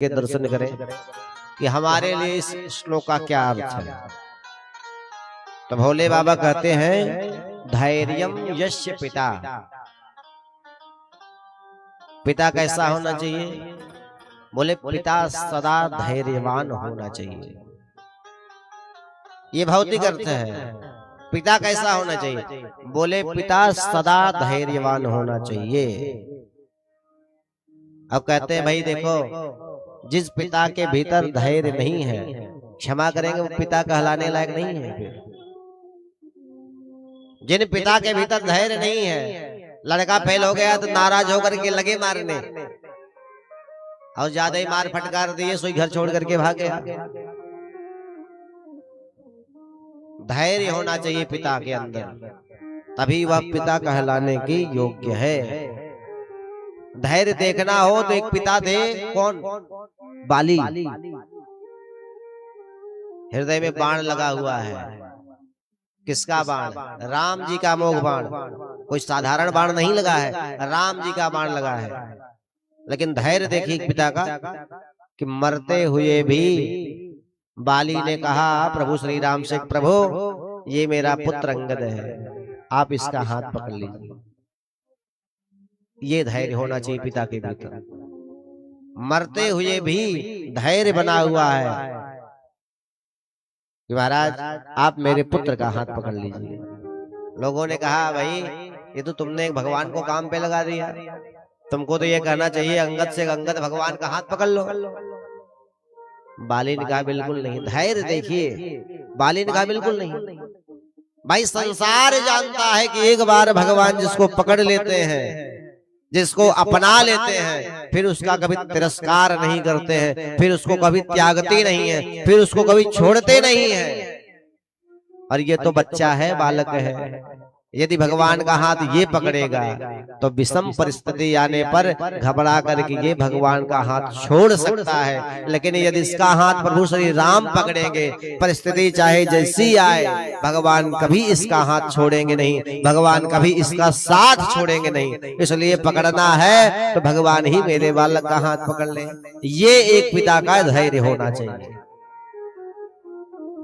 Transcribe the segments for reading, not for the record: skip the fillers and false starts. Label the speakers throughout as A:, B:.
A: के दर्शन करें कि हमारे लिए इस श्लोक का क्या अर्थ है। तो भोले बाबा कहते हैं धैर्यम यस्य पिता। पिता कैसा होना चाहिए? बोले पिता सदा धैर्यवान होना चाहिए। ये भौतिक अर्थ है। पिता कैसा होना चाहिए? बोले पिता सदा धैर्यवान होना चाहिए। अब कहते हैं भाई देखो, जिस पिता के भीतर धैर्य नहीं है, क्षमा करेंगे, वो पिता कहलाने लायक नहीं है। फिर जिन पिता के भीतर धैर्य नहीं है, लड़का फेल हो गया तो नाराज होकर के लगे मारने, और ज्यादा ही मार फटकार दिए, सोई घर छोड़ करके भाग गया। धैर्य होना चाहिए पिता के अंदर, तभी वह पिता कहलाने की योग्य है। धैर्य देखना हो तो एक पिता थे, कौन? बाली। हृदय में बाण लगा हुआ है। किसका बाण? राम जी का मोह बाण। कोई साधारण बाण नहीं लगा है, राम जी का बाण लगा है। लेकिन धैर्य देखिए पिता का, कि मरते हुए भी बाली ने कहा प्रभु श्री राम से, प्रभु ये मेरा पुत्र अंगद है, आप इसका हाथ पकड़ लीजिए। ये धैर्य होना चाहिए पिता के भीतर। मरते हुए भी धैर्य बना हुआ है कि महाराज आप मेरे पुत्र का हाथ पकड़ लीजिए। लोगों ने कहा भाई ये तो तुमने भगवान को काम पे लगा दिया, तुमको तो ये कहना चाहिए अंगद से अंगद भगवान का हाथ पकड़ लो। बाली ने कहा बिल्कुल नहीं। धैर्य देखिए, बाली ने कहा बिल्कुल नहीं। भाई संसार जानता है कि एक बार भगवान जिसको पकड़ लेते हैं, जिसको अपना लेते हैं, फिर उसका कभी तिरस्कार नहीं करते हैं, फिर उसको कभी त्यागते नहीं है, फिर उसको कभी छोड़ते नहीं है। और ये तो बच्चा है, बालक है। यदि भगवान का हाथ ये पकड़ेगा तो विषम परिस्थिति आने पर घबरा करके ये भगवान का हाथ छोड़ सकता है। लेकिन यदि इसका हाथ प्रभु श्री राम पकड़ेंगे, परिस्थिति चाहे जैसी आए, भगवान कभी इसका हाथ छोड़ेंगे नहीं, भगवान कभी इसका साथ छोड़ेंगे नहीं। इसलिए पकड़ना है तो भगवान ही मेरे बालक का हाथ पकड़ ले। ये एक पिता का धैर्य होना चाहिए।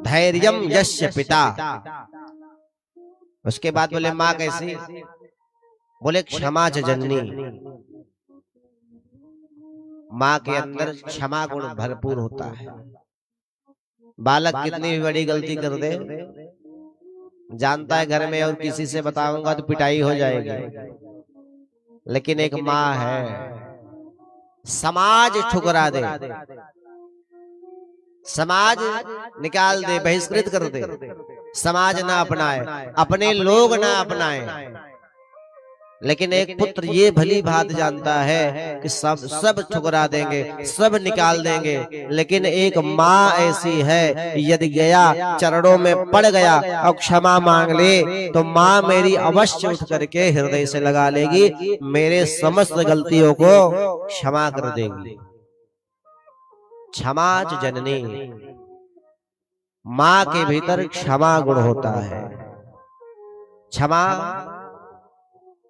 A: धैर्यम यस्य पिता। उसके बाद बोले माँ कैसी? बोले क्षमा च जननी। माँ के अंदर क्षमा गुण भरपूर होता है। बालक कितनी भी बड़ी गलती कर दे, जानता है घर में और किसी से बताऊंगा तो पिटाई हो जाएगी, लेकिन एक माँ है, समाज ठुकरा दे, समाज निकाल दे, बहिष्कृत कर दे, समाज ना अपनाए, अपने लोग ना अपनाए, लेकिन एक पुत्र ये भली बात जानता है कि सब ठुकरा देंगे, सब निकाल देंगे, लेकिन एक माँ ऐसी है, यदि गया चरणों में पड़ गया और क्षमा मांग ले तो माँ मेरी अवश्य उठ करके हृदय से लगा लेगी, मेरे समस्त गलतियों को क्षमा कर देगी। क्षमा च जननी। माँ के भीतर क्षमा गुण होता है। क्षमा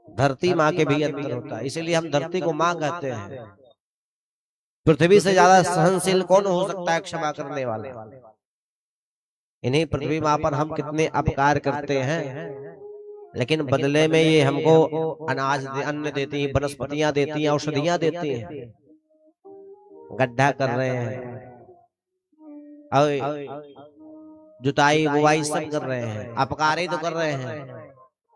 A: धरती माँ के भी अंदर होता है, इसलिए हम धरती को माँ कहते हैं। पृथ्वी से ज्यादा सहनशील कौन हो सकता है? क्षमा करने वाले। इन्हीं पृथ्वी माँ पर हम कितने अपकार करते हैं, लेकिन बदले में ये हमको अनाज अन्न देती हैं, वनस्पतियां देती हैं, औषधियां देती हैं। गड्ढा कर रहे हैं और जुताई बुवाई सब कर रहे हैं, अपकार ही तो कर रहे हैं,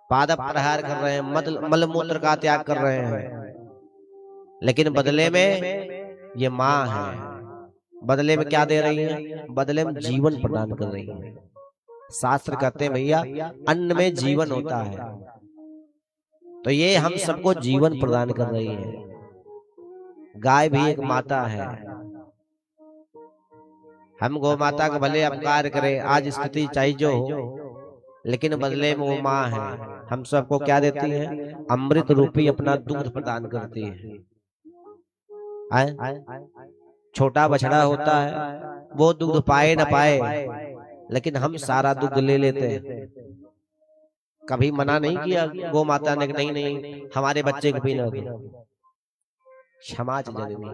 A: पादप प्रहार कर रहे हैं, मल मूत्र का त्याग कर रहे हैं, लेकिन बदले में ये माँ है, बदले में क्या दे रही है? बदले में जीवन प्रदान कर रही है। शास्त्र कहते हैं भैया अन्न में जीवन होता है, तो ये हम सबको जीवन प्रदान कर रही है। गाय भी एक माता है। हम गौ माता का भले अपकार करें, आज स्थिति चाहे जो हो, लेकिन बदले में वो माँ है, हम सबको क्या देती है? अमृत रूपी अपना दूध प्रदान करती है। छोटा बछड़ा होता है, वो दूध पाए न पाए, लेकिन हम सारा दूध ले लेते हैं। कभी मना नहीं किया गौ माता ने, नहीं नहीं हमारे बच्चे को पीना दो। क्षमा च जननी।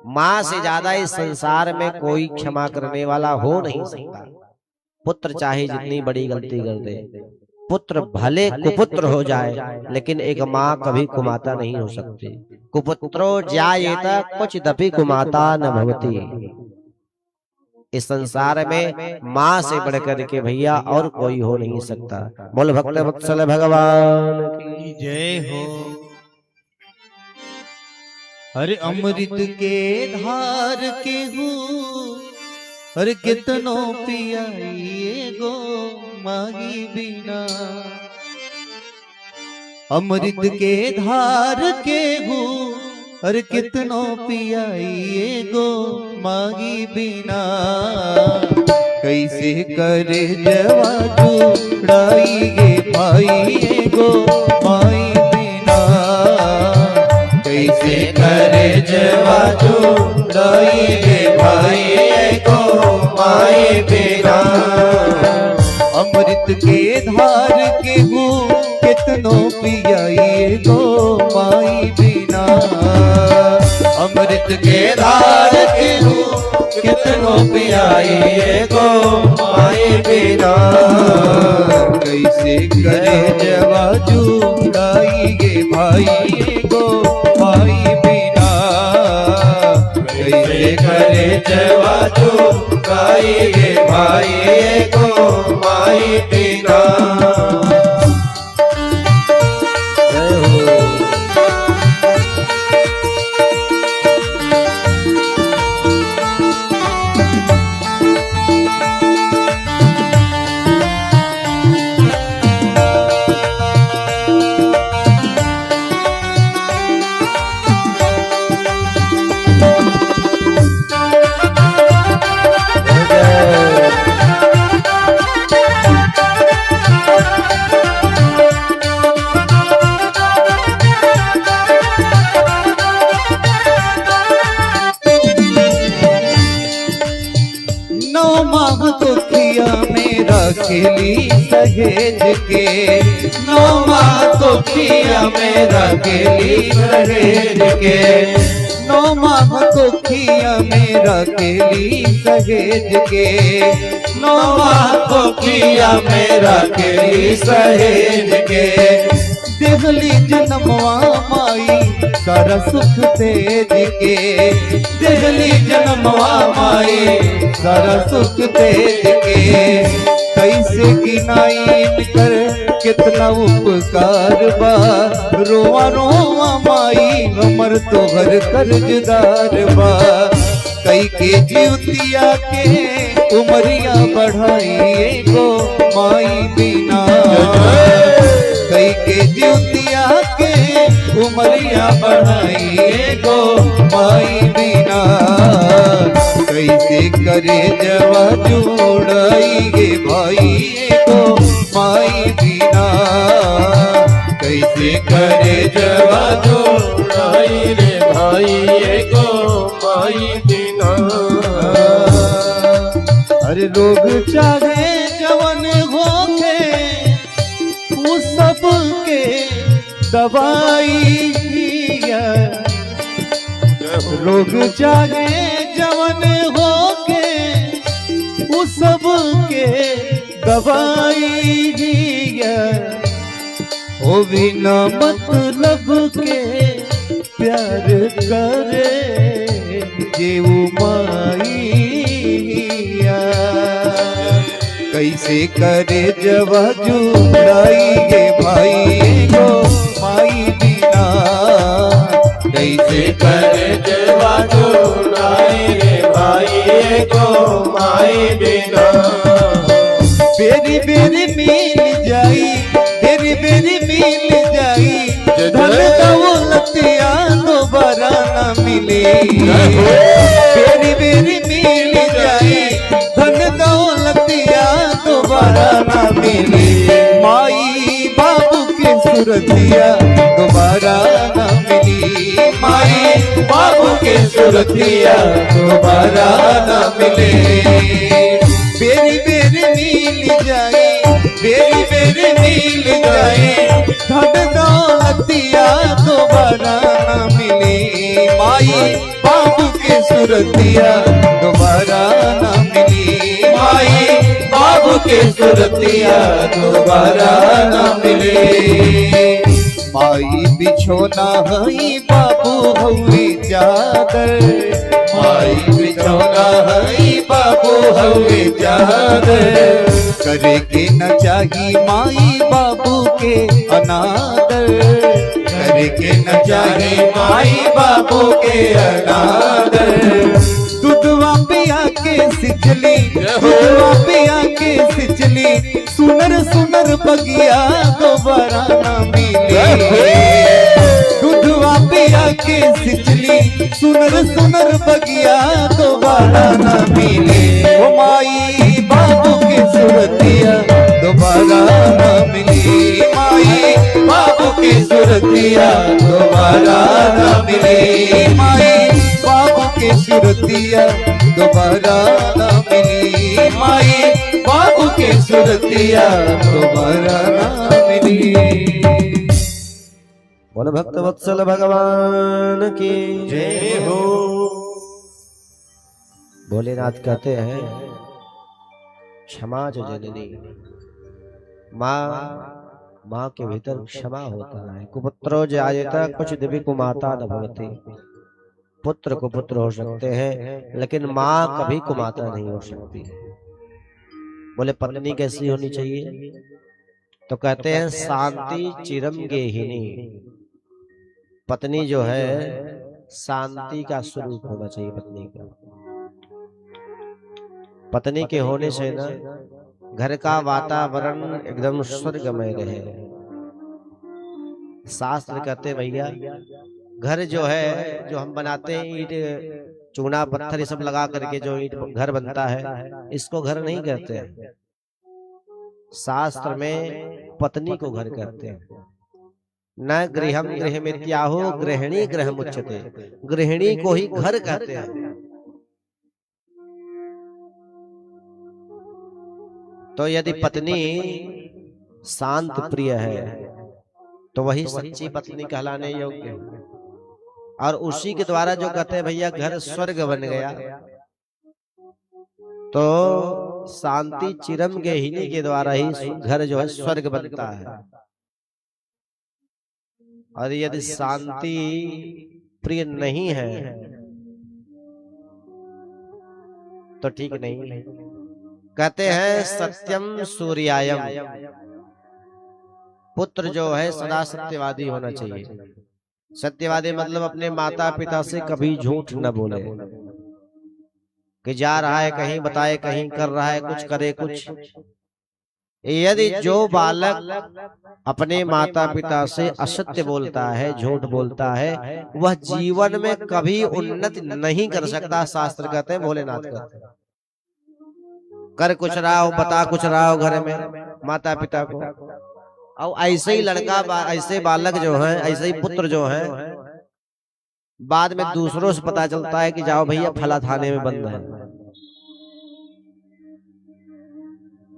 A: माँ से ज्यादा इस संसार में कोई क्षमा करने वाला हो नहीं सकता। पुत्र चाहे जितनी बड़ी गलती कर दे, पुत्र भले कुपुत्र हो जाए, लेकिन एक माँ कभी कुमाता नहीं हो सकती। कुपुत्रो जायेत क्वचिदपि कुमाता न भवति। इस संसार में माँ से बढ़कर के भैया और कोई हो नहीं सकता। बोल भक्त वत्सल भगवान की
B: जय हो। अरे अमृत के धार के हूँ, अरे कितनो पियाइए गो माही बिना। अमृत के धार के हूँ, अरे कितनो पियाइए गो माही बिना। कैसे करे जवा जुड़ाइए भाई गो माई बिना। कैसे करे जवा जुड़ाइए भाई गो माई बिना। अमृत के धार के हूँ कितनो पियाइए गो माई बिना। अमृत के धार के हूँ कितनो पियाइए गो माई बिना। कैसे करे जवा जुड़ाइए भाई गो माई बिना। कैसे करे जवा जुड़ाइए भाई गो माई बिना। खेली सहेज के नौ माह तो किया मेरा खेली सहेज के। नौ माह तो किया मेरा खेली सहेज के। नौ माह तो किया मेरा खेली सहेज के। देहली जन्मवा माई सारा सुख तेज के। देहली जन्मवा माई सारा सुख तेज के। कैसे गिनाइन कर कितना उपकार बा। रोवा रोवा माई हमर तोहर कर्जदार बा। कई के जीवतिया के उमरिया बढ़ाइए गो माई बिना। कई के जीवतिया के उमरिया बढ़ाइए गो माई बिना। कैसे करे जवा जोड़ाइए भाई को माई बिना। कैसे करे जवा जोड़ाइए भाई को माई बिना। अरे लोग चाहे जवन होके उस सब के दवाई दिया। लोग चाहे जवन होके उस सब के दवाई दिया। हो बिना मतलब के प्यार करे जेऊ माईया। कैसे करे जवा जुड़ाइए भाई गो माई बिना। कैसे करे जवा जुड़ाइए भाई गो माई बिना। बेरी बेरी मिल जाई, बेरी बेरी मिल जाई। धन दौलतिया दोबारा न मिले। बेरी बेरी मिल जाई, धन दौलतिया दोबारा न मिले। माई बाबू के सुरतिया दोबारा न मिली। माई बाबू के सुरतिया दोबारा न मिले। बेरी बेरी मिल जाई, बेरी फिर मिल जाए धन दौलतिया दोबारा न मिले माई बाबू के सुरतिया दोबारा न मिली माई बाबू के सुरतिया दोबारा न मिले माई बिछोना हई बाबू हवे चादर माई बिछोना हई बाबू हवे चादर करे के न चाही माई बाबू के अनादर करे के न चाही माई बाबू के अनादर दूधवा पिया के सिचली दूधवा पिया के सिचली सुनर सुनर बगिया दोबारा न मिले दूधवा पिया के सिचली सुनर सुनर बगिया दोबारा न मिले ओ माई बाबू के सुरतिया दोबारा न मिली माई बाबू के सुरतिया दोबारा न मिली माई बाबू के सुरतिया दोबारा न मिली माई बाबू के सुरतिया दोबारा न मिली।
A: बोल भक्त वत्सल भगवान की
B: जय हो।
A: भोलेनाथ कहते हैं क्षमा जो जननी माँ के भीतर क्षमा होता है। कुपुत्रो जायेता कुछ दिव्य कुमाता न भवती। पुत्र को पुत्र हो सकते हैं लेकिन माँ कभी कुमाता नहीं हो सकती। बोले पत्नी कैसी होनी चाहिए तो कहते हैं शांति चिरम गेहिनी। पत्नी जो है शांति का स्वरूप होना चाहिए। पत्नी का पत्नी के होने से ना घर का वातावरण एकदम स्वर्गमय रहे। शास्त्र कहते भैया घर जो है जो हम बनाते हैं ईंट चूना पत्थर ये सब लगा करके जो ईंट घर बनता है इसको घर नहीं कहते हैं। शास्त्र में पत्नी को घर कहते हैं। न गृहम गृहमित्याहो गृहिणी गृहमुच्यते। गृहिणी को ही घर कहते हैं। तो यदि पत्नी शांत प्रिय है तो वही सच्ची पत्नी कहलाने योग्य है। और उसी के द्वारा जो कहते हैं भैया घर स्वर्ग बन गया तो शांति चिरम गेहिनी के द्वारा ही घर जो है स्वर्ग बनता है। और यदि शांति प्रिय नहीं है तो ठीक नहीं। कहते हैं सत्यम सूर्यायम। पुत्र जो है सदा सत्यवादी होना चाहिए। सत्यवादी मतलब अपने माता पिता से कभी झूठ न बोले कि जा रहा है कहीं बताए कहीं कर रहा है कुछ करे कुछ। यदि जो बालक अपने माता पिता से असत्य बोलता है झूठ बोलता है वह जीवन में कभी उन्नति नहीं कर सकता। शास्त्र कहते हैं भोलेनाथ कहते हैं कर कुछ रहा हो बता कुछ रहा हो घर में माता पिता को। और ऐसे ही लड़का ऐसे बालक जो हैं ऐसे ही पुत्र जो हैं बाद में दूसरों से पता चलता है कि जाओ भैया फला थाने में बंद है।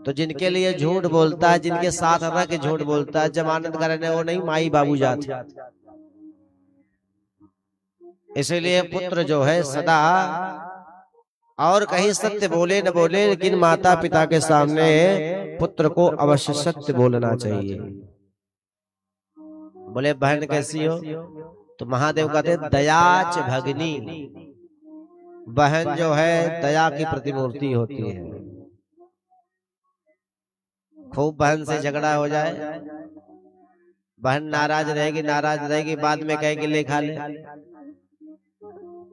A: तो जिनके लिए झूठ बोलता है जिनके साथ रह के झूठ बोलता है जमानत करने वो नहीं माई बाबू जाते। इसीलिए पुत्र जो है सदा और कहीं सत्य बोले न बोले लेकिन माता पिता के सामने पुत्र को अवश्य सत्य बोलना चाहिए। बोले बहन कैसी हो तो महादेव कहते दयाच भगनी। बहन जो है दया की प्रतिमूर्ति होती है। खूब बहन से झगड़ा हो जाए बहन नाराज रहेगी बाद में कहेगी ले खा ले।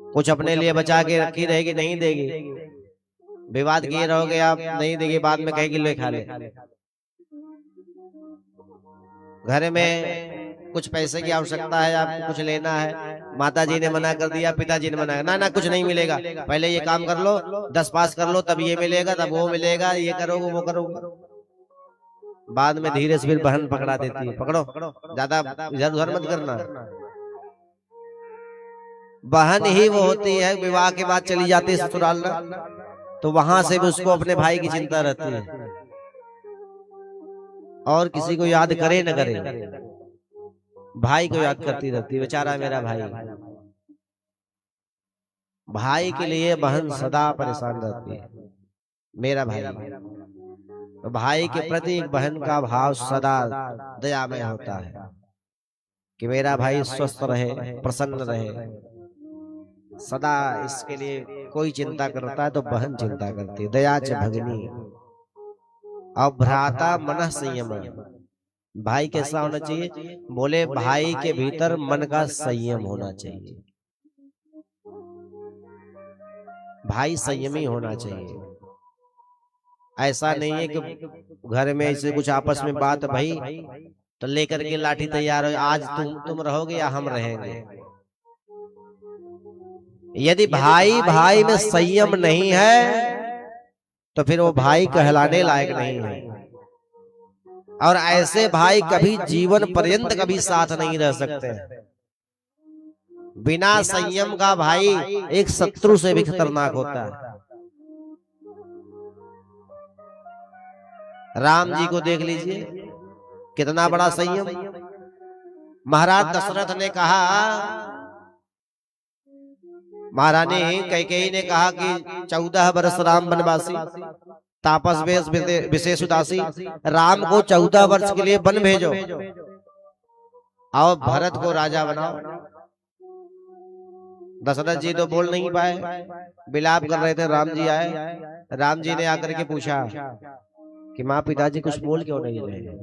A: कुछ अपने लिए बचा के रखी रहेगी नहीं देगी। विवाद किए रहोगे आप नहीं देगी बाद में कहेगी ले खा ले। घर में कुछ पैसे की आवश्यकता है आपको कुछ लेना है माता जी ने मना कर दिया पिताजी ने मना ना कुछ नहीं मिलेगा पहले ये काम कर लो 10 पास कर लो तब ये मिलेगा तब वो मिलेगा ये करोगे वो करोगे। बाद में धीरे से फिर बहन पकड़ा देती है पकड़ो ज्यादा इधर उधर मत करना। बहन ही वो होती है विवाह के बाद चली जाती है ससुराल तो वहां से भी उसको अपने भाई की चिंता रहती है। और किसी को याद करे न करे, भाई को याद करती रहती। बेचारा मेरा भाई, भाई के लिए बहन सदा परेशान रहती है। मेरा भाई, तो भाई के प्रति एक बहन का भाव सदा दयामय होता है कि मेरा भाई स्वस्थ रहे, प्रसन्न रहे। सदा इसके लिए कोई चिंता करता है तो बहन चिंता करती है। दया च भगिनी और भ्राता मनः संयम। भाई कैसा होना चाहिए? बोले भाई के भीतर मन का संयम होना चाहिए। भाई संयमी होना चाहिए। ऐसा नहीं है कि घर में ऐसे कुछ आपस में बात भाई तो लेकर के लाठी तैयार हो, आज तुम रहोगे या हम रहेंगे। यदि भाई भाई में संयम नहीं है तो फिर वो भाई कहलाने लायक नहीं है। और ऐसे भाई कभी जीवन पर्यंत कभी साथ नहीं रह सकते। बिना संयम का भाई एक शत्रु से भी खतरनाक होता है। राम जी को देख लीजिए, कितना बड़ा संयम। महाराज दशरथ ने कहा, महारानी कैकेयी ने कहा कि 14 वर्ष राम वनवासी, तापस वेश विशेष उदासी। राम को 14 वर्ष के लिए वन भेजो और भरत को राजा बनाओ। दशरथ जी तो बोल नहीं पाए, विलाप कर रहे थे। राम जी आए, राम जी ने आकर के पूछा कि माँ पिताजी कुछ बोल क्यों नहीं रहे?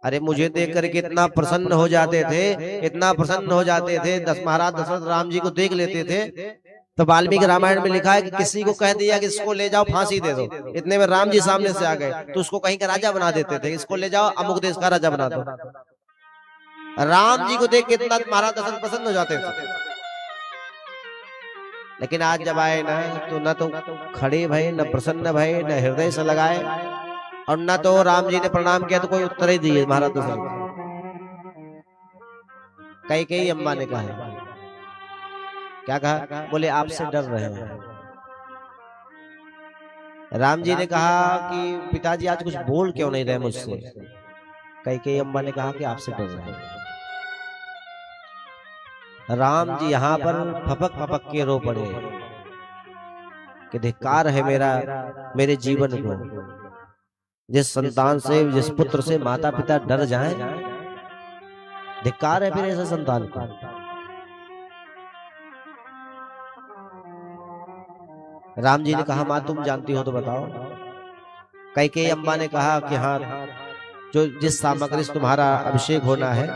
A: अरे मुझे देख करके इतना प्रसन्न हो जाते थे, इतना प्रसन्न हो जाते थे। महाराज दशरथ राम जी को देख लेते थे तो वाल्मीकि रामायण में लिखा है कि किसी को कह दिया कि इसको ले जाओ फांसी दे दो, इतने में राम जी सामने से आ गए तो उसको कहीं का राजा बना देते थे। इसको ले जाओ अमुक देश का राजा बना दो। राम जी को देख के इतना महाराज दशरथ प्रसन्न हो जाते थे। लेकिन आज जब आए ना तो न तो खड़े भय, न प्रसन्न भय, न हृदय से लगाए, और न तो राम जी ने प्रणाम किया तो कोई उत्तर ही दिए महाराज दशरथ। कैकेयी अम्मा ने कहा, क्या कहा? बोले आपसे डर रहे हैं। राम जी ने कहा कि पिताजी आज कुछ बोल क्यों नहीं रहे मुझसे? कैकेयी अम्मा ने कहा कि आपसे डर रहे हैं। राम जी यहाँ पर फपक फपक के रो पड़े कि धिक्कार है मेरे जीवन को। जिस संतान से, जिस पुत्र से माता पिता डर जाएं, धिक्कार है फिर ऐसे संतान को। राम जी ने कहा माँ तुम जानती हो तो बताओ। कैकेयी अम्मा ने कहा कि हाँ, जो जिस सामग्री से तुम्हारा अभिषेक होना है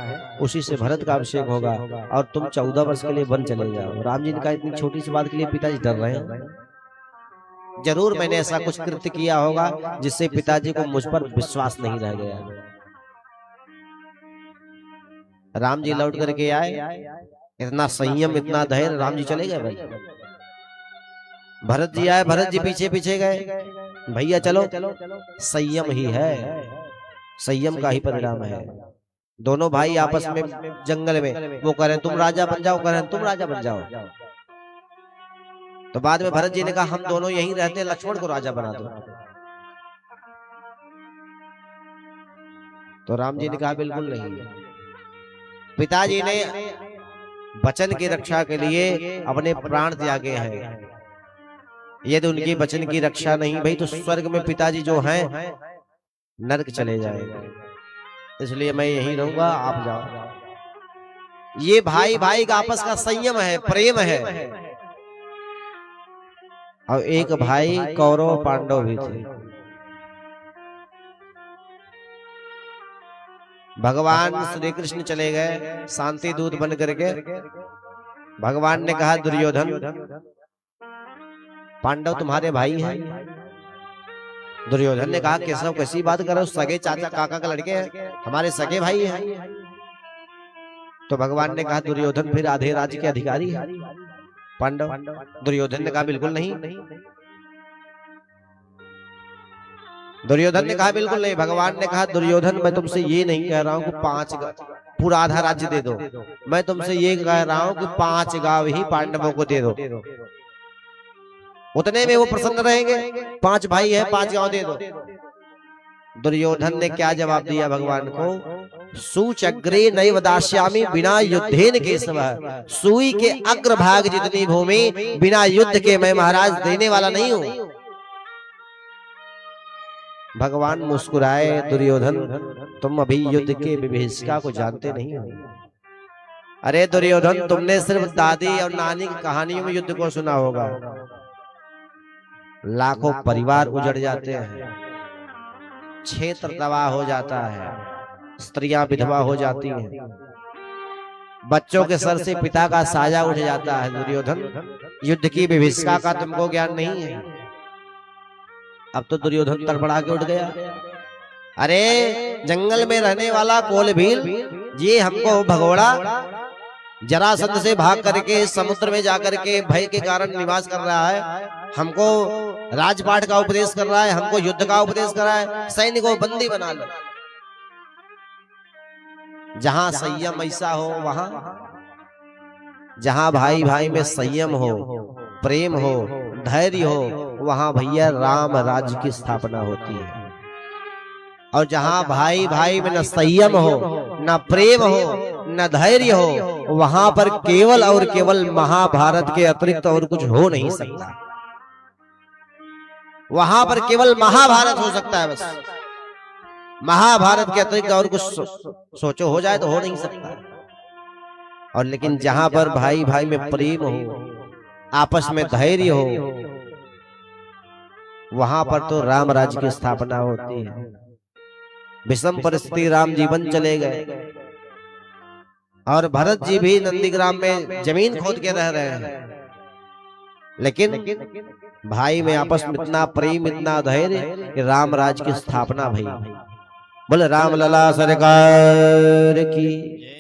A: उसी से भरत का अभिषेक होगा और तुम 14 वर्ष के लिए वन चले जाओ। राम जी ने कहा इतनी छोटी सी बात के लिए पिताजी डर रहे हैं? जरूर मैंने ऐसा कुछ कृत्य किया होगा जिससे पिताजी को मुझ पर विश्वास नहीं रह गया। राम जी लौट करके आए, इतना संयम, इतना धैर्य। राम जी चले गए भाई। भरत जी आए, भरत जी पीछे पीछे गए। भैया चलो, संयम ही है, संयम का ही परिणाम है। दोनों भाई आपस में जंगल में, वो कह रहे तुम राजा बन जाओ, कह रहे तुम राजा बन जाओ। तो बाद में भरत जी ने कहा हम दोनों यहीं रहते, लक्ष्मण को राजा बना दो। तो राम जी ने कहा बिल्कुल नहीं। पिताजी ने वचन की रक्षा के लिए अपने प्राण त्यागे हैं। यदि उनकी वचन की रक्षा नहीं भई तो स्वर्ग में पिताजी जो हैं नरक चले जाएंगे। इसलिए मैं यहीं रहूंगा, आप जाओ। ये भाई भाई का आपस का संयम है, प्रेम है। और एक भाई कौरव पांडव भी थे। भगवान श्री कृष्ण चले गए शांति दूत बन करके। भगवान ने कहा दुर्योधन पांडव तुम्हारे भाई हैं। दुर्योधन ने कहा केशव कैसी बात करो, सगे चाचा काका के लड़के हैं, हमारे सगे भाई हैं। तो भगवान ने कहा दुर्योधन फिर आधे राज्य के अधिकारी है पांडव। दुर्योधन ने कहा बिल्कुल नहीं। दुर्योधन ने कहा बिल्कुल नहीं। भगवान ने कहा दुर्योधन मैं तुमसे ये नहीं कह रहा हूं कि पूरा आधा राज्य दे दो, मैं तुमसे ये कह रहा हूं कि 5 गांव ही पांडवों को दे दो, उतने में वो प्रसन्न रहेंगे। 5 भाई है, 5 गांव दे दो। दुर्योधन ने क्या जवाब दिया भगवान को? सूचग्रे नैव दास्यामि बिना युद्धेन केशव। सुई के अग्रभाग जितनी भूमि बिना युद्ध के मैं महाराज देने वाला नहीं हूं। भगवान मुस्कुराए, दुर्योधन तुम अभी युद्ध के विभीषिका को जानते नहीं हो। अरे दुर्योधन, तुमने सिर्फ दादी और नानी की कहानियों में युद्ध को सुना होगा। लाखों परिवार उजड़ जाते हैं, क्षेत्र तबाह हो जाता है, स्त्रियां विधवा हो जाती हैं, बच्चों के सर से पिता का साया उठ जाता है। दुर्योधन, युद्ध की विभीषिका का तुमको ज्ञान नहीं है। अब तो दुर्योधन तड़बड़ा के उठ गया। अरे जंगल में रहने वाला कोलभील ये हमको भगोड़ा जरासंध से भाग करके समुद्र में जाकर के भय के कारण निवास कर रहा है, हमको राजपाट का उपदेश कर रहा है, हमको युद्ध का उपदेश कर रहा है, सैनिक को बंदी बना लो। जहां संयम ऐसा हो, वहां जहां भाई भाई में संयम हो, प्रेम हो, धैर्य हो, वहां भैया राम राज्य की स्थापना होती है। और जहां भाई भाई में न संयम हो, न प्रेम हो, न धैर्य हो, वहां पर केवल और केवल महाभारत के अतिरिक्त और कुछ हो नहीं सकता। वहां पर केवल महाभारत हो सकता है, बस महाभारत के अतिरिक्त और कुछ सोचो हो जाए तो हो नहीं सकता। और लेकिन जहां पर भाई भाई में प्रेम हो, आपस में धैर्य हो, वहां पर तो राम राज्य की स्थापना होती है। विषम परिस्थिति, राम जीवन चले गए और भरत जी भी नंदीग्राम में जमीन खोद के रह रहे हैं, लेकिन भाई में आपस में इतना प्रेम, इतना धैर्य कि राम राज्य की स्थापना भई। बोले राम लला सरकार की।